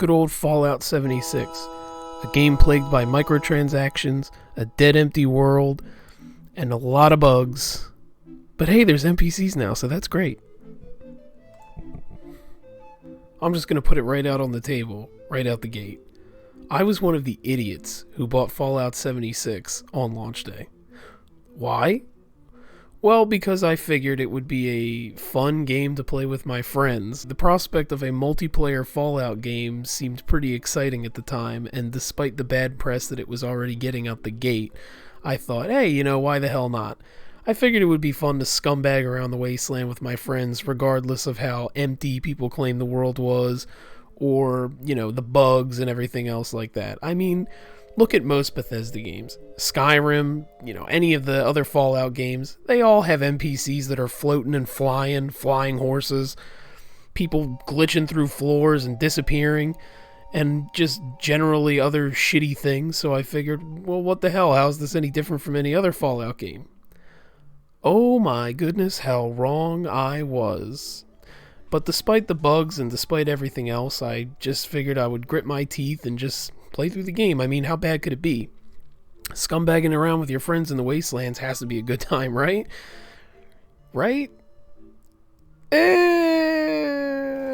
Good old Fallout 76, a game plagued by microtransactions, a dead empty world, and a lot of bugs. But hey, there's NPCs now, so that's great. I'm just going to put it right out on the table, right out the gate. I was one of the idiots who bought Fallout 76 on launch day. Why? Well, because I figured it would be a fun game to play with my friends. The prospect of a multiplayer Fallout game seemed pretty exciting at the time, and despite the bad press that it was already getting out the gate, I thought, hey, why the hell not? I figured it would be fun to scumbag around the wasteland with my friends, regardless of how empty people claim the world was, or, the bugs and everything else like that. I mean, look at most Bethesda games. Skyrim, any of the other Fallout games, they all have NPCs that are floating and flying horses, people glitching through floors and disappearing, and just generally other shitty things. So I figured, well, what the hell? How's this any different from any other Fallout game? Oh my goodness, how wrong I was. But despite the bugs and despite everything else, I just figured I would grit my teeth and just play through the game. I mean, how bad could it be? Scumbagging around with your friends in the wastelands has to be a good time, right? Right?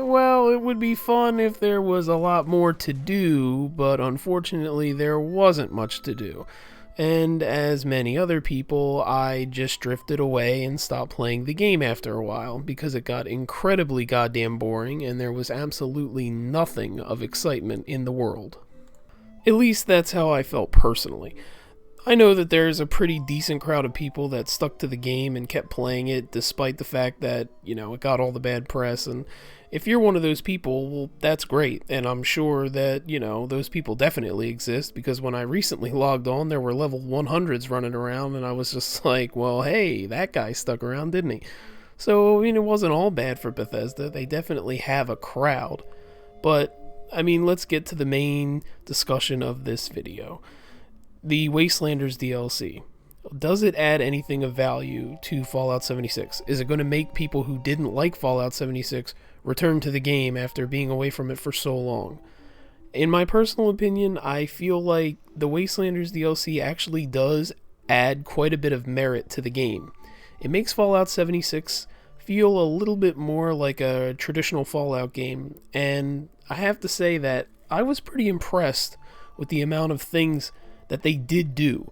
Well, it would be fun if there was a lot more to do, but unfortunately there wasn't much to do. And as many other people, I just drifted away and stopped playing the game after a while because it got incredibly goddamn boring and there was absolutely nothing of excitement in the world. At least that's how I felt personally. I know that there's a pretty decent crowd of people that stuck to the game and kept playing it despite the fact that, it got all the bad press, and if you're one of those people, well, that's great, and I'm sure that, those people definitely exist, because when I recently logged on, there were level 100s running around, and I was just like, well, hey, that guy stuck around, didn't he? So, it wasn't all bad for Bethesda. They definitely have a crowd, but let's get to the main discussion of this video. The Wastelanders DLC. Does it add anything of value to Fallout 76? Is it going to make people who didn't like Fallout 76 return to the game after being away from it for so long? In my personal opinion, I feel like the Wastelanders DLC actually does add quite a bit of merit to the game. It makes Fallout 76 feel a little bit more like a traditional Fallout game, and I have to say that I was pretty impressed with the amount of things that they did do.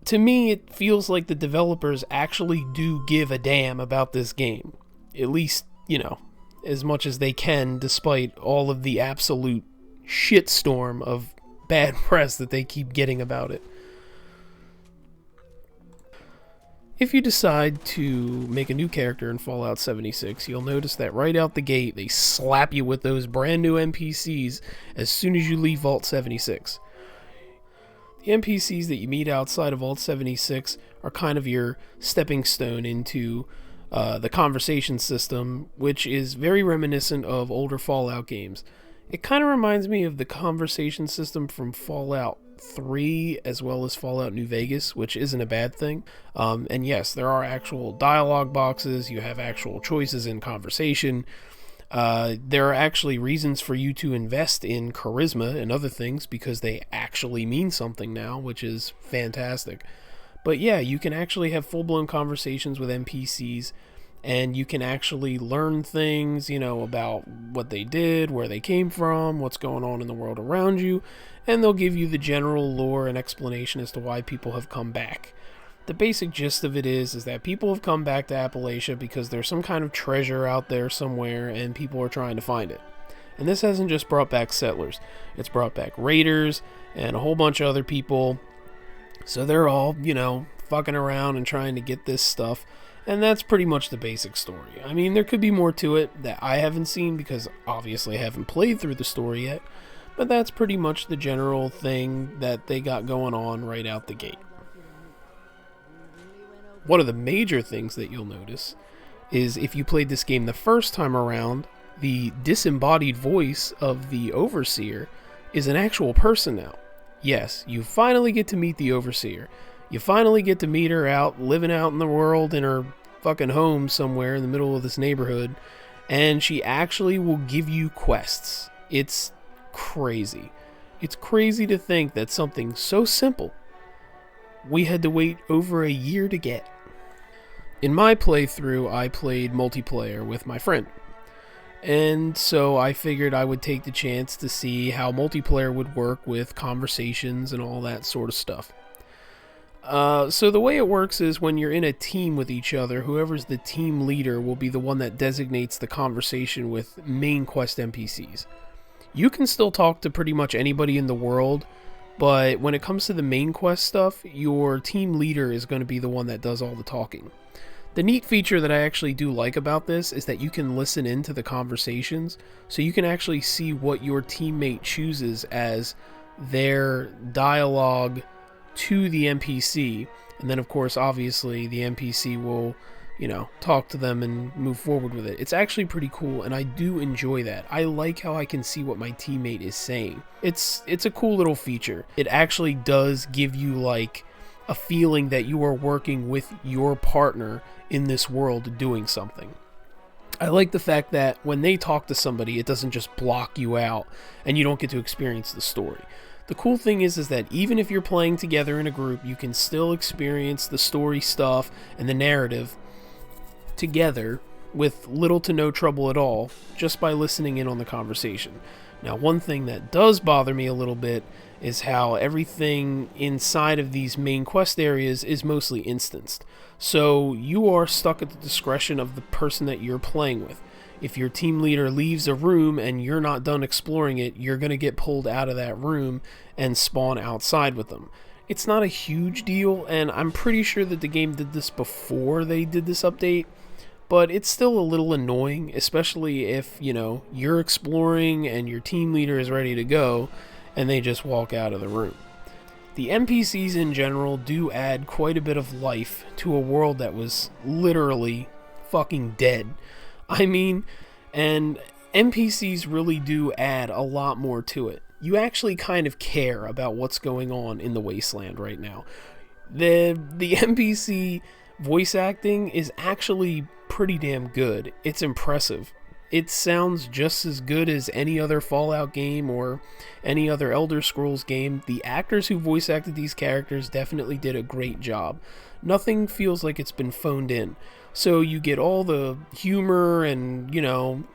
To me, it feels like the developers actually do give a damn about this game. At least, as much as they can, despite all of the absolute shitstorm of bad press that they keep getting about it. If you decide to make a new character in Fallout 76, you'll notice that right out the gate, they slap you with those brand new NPCs as soon as you leave Vault 76. The NPCs that you meet outside of Vault 76 are kind of your stepping stone into the conversation system, which is very reminiscent of older Fallout games. It kind of reminds me of the conversation system from Fallout 3 as well as Fallout New Vegas, which isn't a bad thing. And yes, there are actual dialogue boxes, you have actual choices in conversation. There are actually reasons for you to invest in charisma and other things because they actually mean something now, which is fantastic. But yeah, you can actually have full-blown conversations with NPCs, and you can actually learn things, about what they did, where they came from, what's going on in the world around you, and they'll give you the general lore and explanation as to why people have come back. The basic gist of it is that people have come back to Appalachia because there's some kind of treasure out there somewhere and people are trying to find it. And this hasn't just brought back settlers. It's brought back raiders and a whole bunch of other people. So they're all, fucking around and trying to get this stuff. And that's pretty much the basic story. There could be more to it that I haven't seen because obviously I haven't played through the story yet. But that's pretty much the general thing that they got going on right out the gate. One of the major things that you'll notice is if you played this game the first time around, the disembodied voice of the Overseer is an actual person now. Yes, you finally get to meet the Overseer. You finally get to meet her out, living out in the world in her fucking home somewhere in the middle of this neighborhood, and she actually will give you quests. It's crazy. It's crazy to think that something so simple we had to wait over a year to get. In my playthrough, I played multiplayer with my friend. And so I figured I would take the chance to see how multiplayer would work with conversations and all that sort of stuff. So the way it works is when you're in a team with each other, whoever's the team leader will be the one that designates the conversation with main quest NPCs. You can still talk to pretty much anybody in the world, but when it comes to the main quest stuff, your team leader is going to be the one that does all the talking. The neat feature that I actually do like about this is that you can listen into the conversations, so you can actually see what your teammate chooses as their dialogue to the NPC, and then of course obviously the NPC will, talk to them and move forward with it. It's actually pretty cool, and I do enjoy that. I like how I can see what my teammate is saying. It's a cool little feature. It actually does give you like a feeling that you are working with your partner in this world doing something. I like the fact that when they talk to somebody, it doesn't just block you out and you don't get to experience the story. The cool thing is that even if you're playing together in a group, you can still experience the story stuff and the narrative together with little to no trouble at all, just by listening in on the conversation. Now, one thing that does bother me a little bit is how everything inside of these main quest areas is mostly instanced. So you are stuck at the discretion of the person that you're playing with. If your team leader leaves a room and you're not done exploring it, you're going to get pulled out of that room and spawn outside with them. It's not a huge deal, and I'm pretty sure that the game did this before they did this update, but it's still a little annoying, especially if, you're exploring and your team leader is ready to go and they just walk out of the room. The NPCs in general do add quite a bit of life to a world that was literally fucking dead. And NPCs really do add a lot more to it. You actually kind of care about what's going on in the Wasteland right now. The NPC voice acting is actually pretty damn good. It's impressive. It sounds just as good as any other Fallout game or any other Elder Scrolls game. The actors who voice acted these characters definitely did a great job. Nothing feels like it's been phoned in. So you get all the humor and,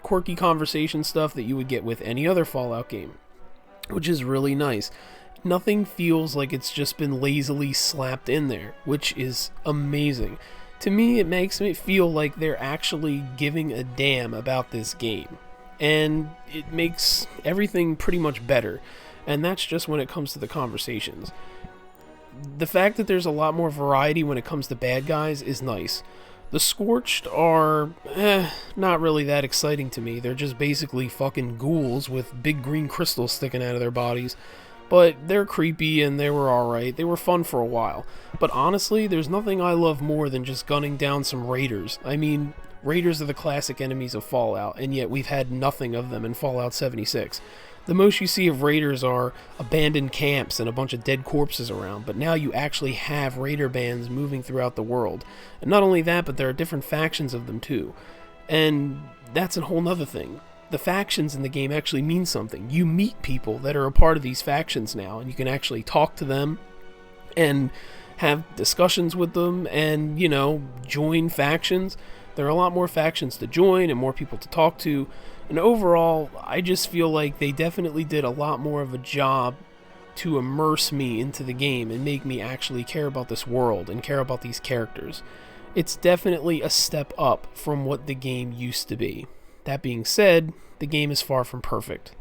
quirky conversation stuff that you would get with any other Fallout game, which is really nice. Nothing feels like it's just been lazily slapped in there, which is amazing. To me, it makes me feel like they're actually giving a damn about this game. And it makes everything pretty much better. And that's just when it comes to the conversations. The fact that there's a lot more variety when it comes to bad guys is nice. The Scorched are, not really that exciting to me. They're just basically fucking ghouls with big green crystals sticking out of their bodies. But they're creepy and they were alright. They were fun for a while. But honestly, there's nothing I love more than just gunning down some raiders. Raiders are the classic enemies of Fallout, and yet we've had nothing of them in Fallout 76. The most you see of raiders are abandoned camps and a bunch of dead corpses around, but now you actually have raider bands moving throughout the world. And not only that, but there are different factions of them too. And that's a whole nother thing. The factions in the game actually mean something. You meet people that are a part of these factions now, and you can actually talk to them and have discussions with them and, join factions. There are a lot more factions to join and more people to talk to. And overall, I just feel like they definitely did a lot more of a job to immerse me into the game and make me actually care about this world and care about these characters. It's definitely a step up from what the game used to be. That being said, the game is far from perfect.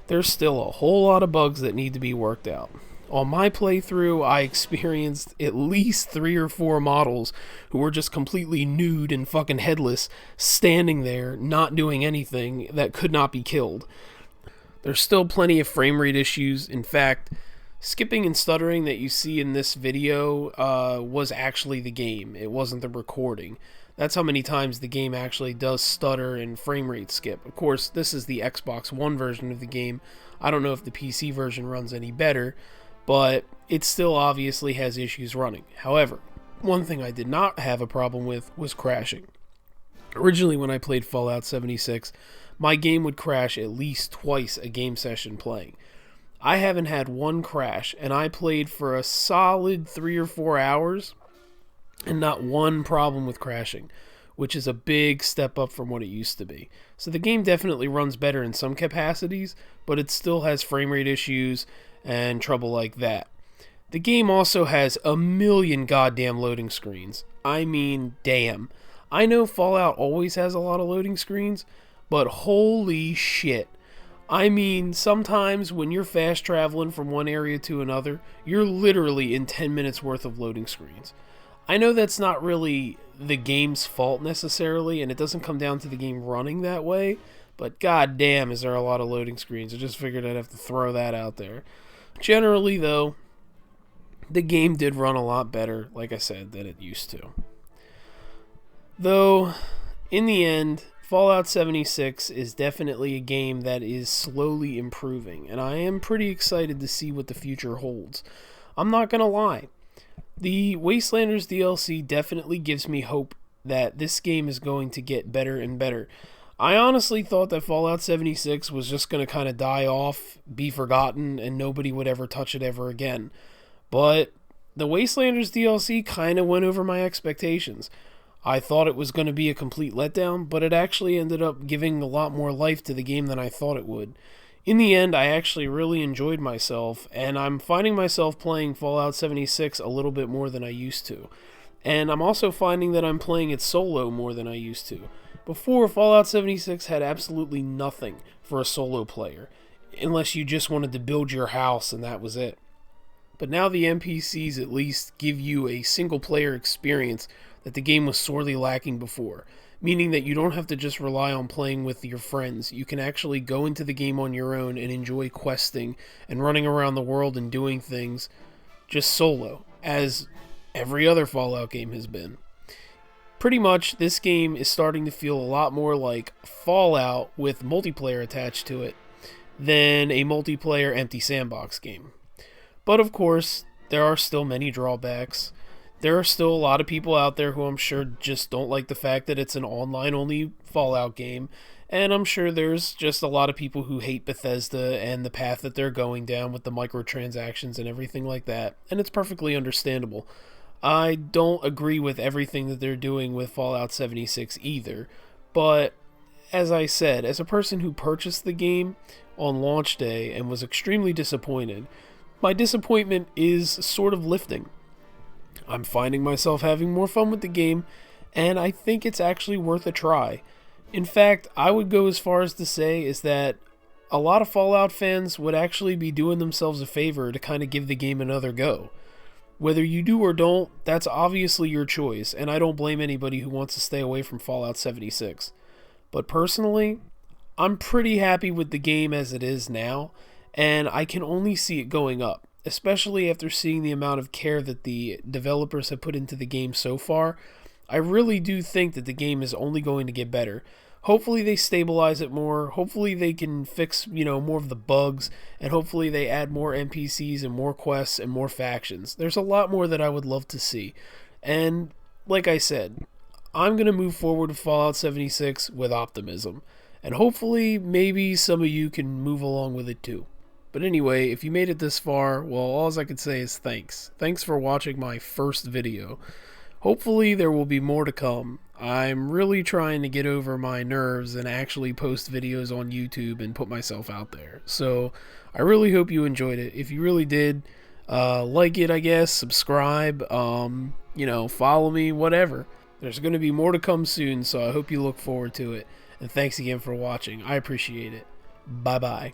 There's still a whole lot of bugs that need to be worked out. On my playthrough, I experienced at least 3 or 4 models who were just completely nude and fucking headless, standing there, not doing anything, that could not be killed. There's still plenty of frame rate issues. In fact, skipping and stuttering that you see in this video was actually the game. It wasn't the recording. That's how many times the game actually does stutter and frame rate skip. Of course, this is the Xbox One version of the game. I don't know if the PC version runs any better, but it still obviously has issues running. However, one thing I did not have a problem with was crashing. Originally, when I played Fallout 76, my game would crash at least twice a game session playing. I haven't had one crash, and I played for a solid 3 or 4 hours, and not one problem with crashing, which is a big step up from what it used to be. So the game definitely runs better in some capacities, but it still has frame rate issues and trouble like that. The game also has a million goddamn loading screens. I mean, damn. I know Fallout always has a lot of loading screens, but holy shit. I mean, sometimes when you're fast traveling from one area to another, you're literally in 10 minutes worth of loading screens. I know that's not really the game's fault necessarily, and it doesn't come down to the game running that way, but goddamn is there a lot of loading screens. I just figured I'd have to throw that out there. Generally, though, the game did run a lot better, like I said, than it used to. Though, in the end, Fallout 76 is definitely a game that is slowly improving, and I am pretty excited to see what the future holds. I'm not gonna lie. The Wastelanders DLC definitely gives me hope that this game is going to get better and better. I honestly thought that Fallout 76 was just going to kind of die off, be forgotten, and nobody would ever touch it ever again. But the Wastelanders DLC kind of went over my expectations. I thought it was going to be a complete letdown, but it actually ended up giving a lot more life to the game than I thought it would. In the end, I actually really enjoyed myself, and I'm finding myself playing Fallout 76 a little bit more than I used to. And I'm also finding that I'm playing it solo more than I used to. Before, Fallout 76 had absolutely nothing for a solo player, unless you just wanted to build your house and that was it. But now the NPCs at least give you a single-player experience that the game was sorely lacking before, meaning that you don't have to just rely on playing with your friends. You can actually go into the game on your own and enjoy questing and running around the world and doing things just solo, as every other Fallout game has been. Pretty much, this game is starting to feel a lot more like Fallout with multiplayer attached to it than a multiplayer empty sandbox game. But of course, there are still many drawbacks. There are still a lot of people out there who I'm sure just don't like the fact that it's an online-only Fallout game, and I'm sure there's just a lot of people who hate Bethesda and the path that they're going down with the microtransactions and everything like that, and it's perfectly understandable. I don't agree with everything that they're doing with Fallout 76 either, but as I said, as a person who purchased the game on launch day and was extremely disappointed, my disappointment is sort of lifting. I'm finding myself having more fun with the game, and I think it's actually worth a try. In fact, I would go as far as to say is that a lot of Fallout fans would actually be doing themselves a favor to kind of give the game another go. Whether you do or don't, that's obviously your choice, and I don't blame anybody who wants to stay away from Fallout 76. But personally, I'm pretty happy with the game as it is now, and I can only see it going up, especially after seeing the amount of care that the developers have put into the game so far. I really do think that the game is only going to get better. Hopefully they stabilize it more, hopefully they can fix, more of the bugs, and hopefully they add more NPCs and more quests and more factions. There's a lot more that I would love to see. And like I said, I'm going to move forward with Fallout 76 with optimism. And hopefully maybe some of you can move along with it too. But anyway, if you made it this far, well, all I can say is thanks. Thanks for watching my first video. Hopefully there will be more to come. I'm really trying to get over my nerves and actually post videos on YouTube and put myself out there. So I really hope you enjoyed it. If you really did, like it, I guess, subscribe, follow me, whatever. There's going to be more to come soon, so I hope you look forward to it. And thanks again for watching. I appreciate it. Bye-bye.